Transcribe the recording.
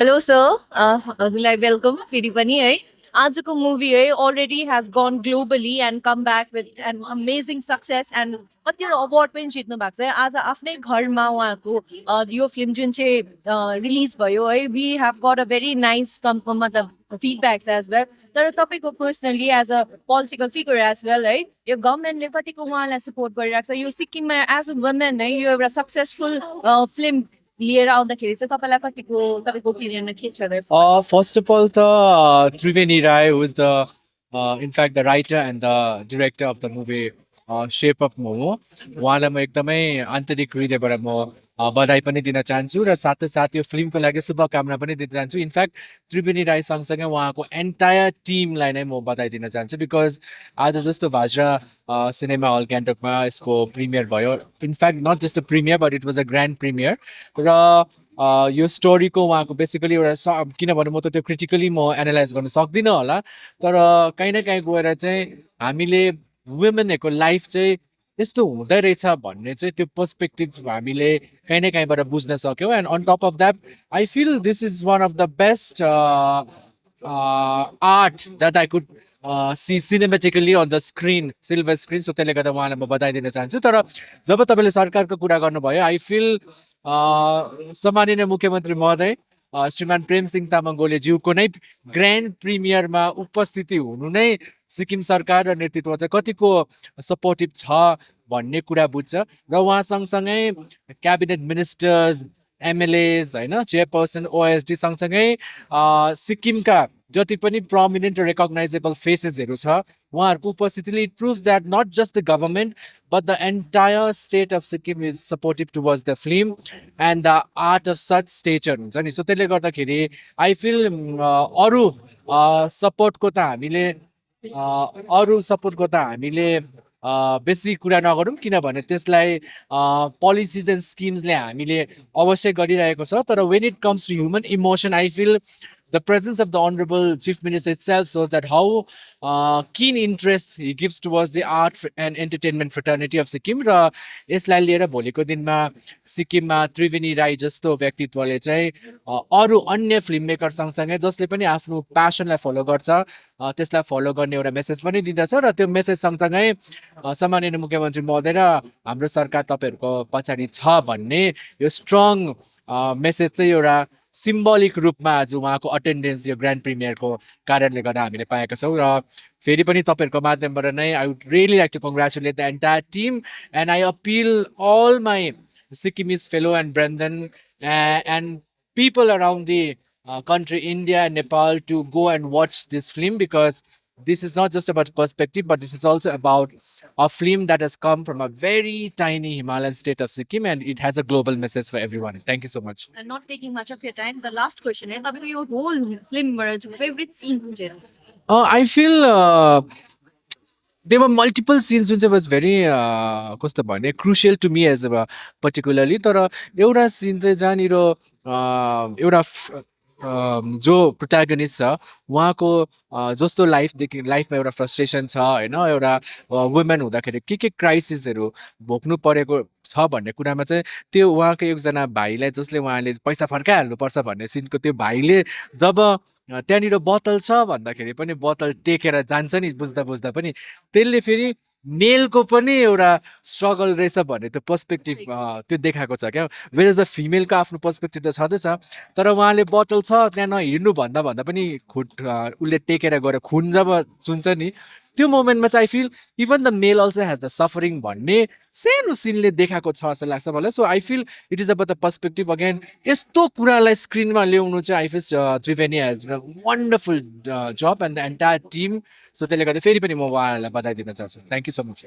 Hello, sir. हजुरलाई welcome फेरि पनि है आजको मुभी है already has gone globally and come back with an amazing success and कतिवटा अवार्ड पनि जित्नु भएको छ है। आज आफ्नै घरमा उहाँको यो फिल्म जुन चाहिँ रिलिज भयो है we have got a very nice मतलब फिडब्याक्स एज वेल। तर तपाईँको personally as a political figure as well है यो गभर्मेन्टले कतिको उहाँलाई सपोर्ट गरिरहेको छ यो सिक्किममा एज अ वुमेन है यो एउटा सक्सेसफुल फिल्म लिएर आउँदाखेरि चाहिँ तपाईँलाई कतिको तपाईँको ओपिनियनमा के छ र First of all, the Triveni Rai, who is the, in fact, the writer and the director of the movie Shape of Momo, उहाँलाई म एकदमै आन्तरिक हृदयबाट म बधाई पनि दिन चाहन्छु र साथै साथ यो फिल्मको लागि शुभकामना पनि दिन चाहन्छु। इनफ्याक्ट त्रिवेणी राई सँगसँगै उहाँको एन्टायर टिमलाई नै म बधाई दिन चाहन्छु बिकज आज जस्तो भाजरा सिनेमा हल गान्तोकमा यसको प्रिमियर भयो। In fact not just a premiere but it was a grand premiere र यो स्टोरीको उहाँको बेसिकली एउटा किनभने म त त्यो क्रिटिकली म एनालाइज गर्न सक्दिनँ होला तर काहीँ न काहीँ गएर चाहिँ हामीले वुमेनहरूको लाइफ चाहिँ यस्तो हुँदै रहेछ भन्ने चाहिँ त्यो पर्सपेक्टिभ हामीले काहीँ न काहीँबाट बुझ्न सक्यौँ and on top of that I feel this is one of the best art that I could see cinematically on the screen silver screen so त्यसले गर्दा उहाँलाई म बधाई दिन चाहन्छु। तर जब तपाईँले सरकारको कुरा गर्नुभयो आई फिल सम्माननीय मुख्यमन्त्री महोदय श्रीमान प्रेम सिंह तामाङ गोलेज्यूको नै ग्रान्ड प्रिमियरमा उपस्थिति हुनु नै सिक्किम सरकार र नेतृत्व चाहिँ कतिको सपोर्टिभ छ भन्ने कुरा बुझ्छ र उहाँ सँगसँगै क्याबिनेट मिनिस्टर्स एमएलएज होइन चेयरपर्सन ओएसडी सँगसँगै सिक्किमका जति पनि प्रमिनेन्ट र रेकग्नाइजेबल फेसेसहरू छ उहाँहरूको उपस्थितिले it proves that not just the government but the entire state of Sikkim is supportive towards the film and the art of such stature हुन्छ नि। सो त्यसले गर्दाखेरि आई फिल सपोर्टको त हामीले अरू सपोर्टको त हामीले बेसी कुरा नगरौँ किनभने त्यसलाई पोलिसिज एन्ड स्किम्सले हामीले अवश्य गरिरहेको छ तर when it comes to human emotion I feel the presence of the Honorable Chief Minister itself shows that how keen interest he gives towards the art and entertainment fraternity of Sikkim र यसलाई लिएर भोलिको दिनमा सिक्किममा त्रिवेणी राई जस्तो व्यक्तित्वले चाहिँ अरू अन्य फिल्म मेकर सँगसँगै जसले पनि आफ्नो प्यासनलाई फलो गर्छ त्यसलाई फलो गर्ने एउटा मेसेज पनि दिँदछ र त्यो मेसेज सँगसँगै सम्माननीय मुख्यमन्त्री महोदय र हाम्रो सरकार तपाईँहरूको पछाडि छ भन्ने यो स्ट्रङ मेसेज चाहिँ एउटा सिम्बोलिक रूपमा आज उहाँको अटेन्डेन्स यो ग्रान्ड प्रिमियरको कारणले गर्दा हामीले पाएका छौँ र फेरि पनि तपाईँहरूको माध्यमबाट नै I would really like to congratulate the entire team and I appeal all my Sikkimese fellow and brethren and people around the country India and Nepal to go and watch this film because this is not just about perspective but this is also about a film that has come from a very tiny Himalayan state of Sikkim and it has a global message for everyone. Thank you so much. And not taking much of your time, the last question है तपाईँको यो whole फिल्मबाट चाहिँ favourite scene कुन चाहिँ I feel there were multiple scenes जुन चाहिँ was very कस्तो भने crucial to me as a particularly तर एउटा सिन चाहिँ जहाँनिर एउटा जो प्रोट्यागनिस्ट छ उहाँको जस्तो लाइफमा एउटा फ्रस्ट्रेसन छ होइन एउटा वुमेन हुँदाखेरि के क्राइसिसहरू भोग्नु परेको छ भन्ने कुरामा चाहिँ त्यो उहाँको एकजना भाइलाई जसले उहाँले पैसा फर्काइहाल्नुपर्छ भन्ने सिनको त्यो भाइले जब त्यहाँनिर बोतल छ भन्दाखेरि पनि बोतल टेकेर जान्छ नि बुझ्दा बुझ्दा पनि त्यसले फेरि मेलको पनि एउटा स्ट्रगल रहेछ भन्ने त्यो पर्सपेक्टिभ त्यो देखाएको छ क्या वेयर द फिमेलको आफ्नो पर्सपेक्टिभ त छँदैछ तर उहाँले बोतल छ त्यहाँ नहिँड्नु भन्दा भन्दा पनि उसले टेकेर गएर खुन जब चुन्छ नि त्यो मोमेन्टमा चाहिँ I feel even the male also has the suffering भन्ने सानो सिनले देखाएको छ जस्तो लाग्छ मलाई। So I feel it is about the perspective again यस्तो कुरालाई स्क्रिनमा ल्याउनु चाहिँ I feel Triveni has wonderful job and the entire team. So त्यसले गर्दा फेरि पनि म उहाँहरूलाई बधाई दिन चाहन्छु। Thank you so much.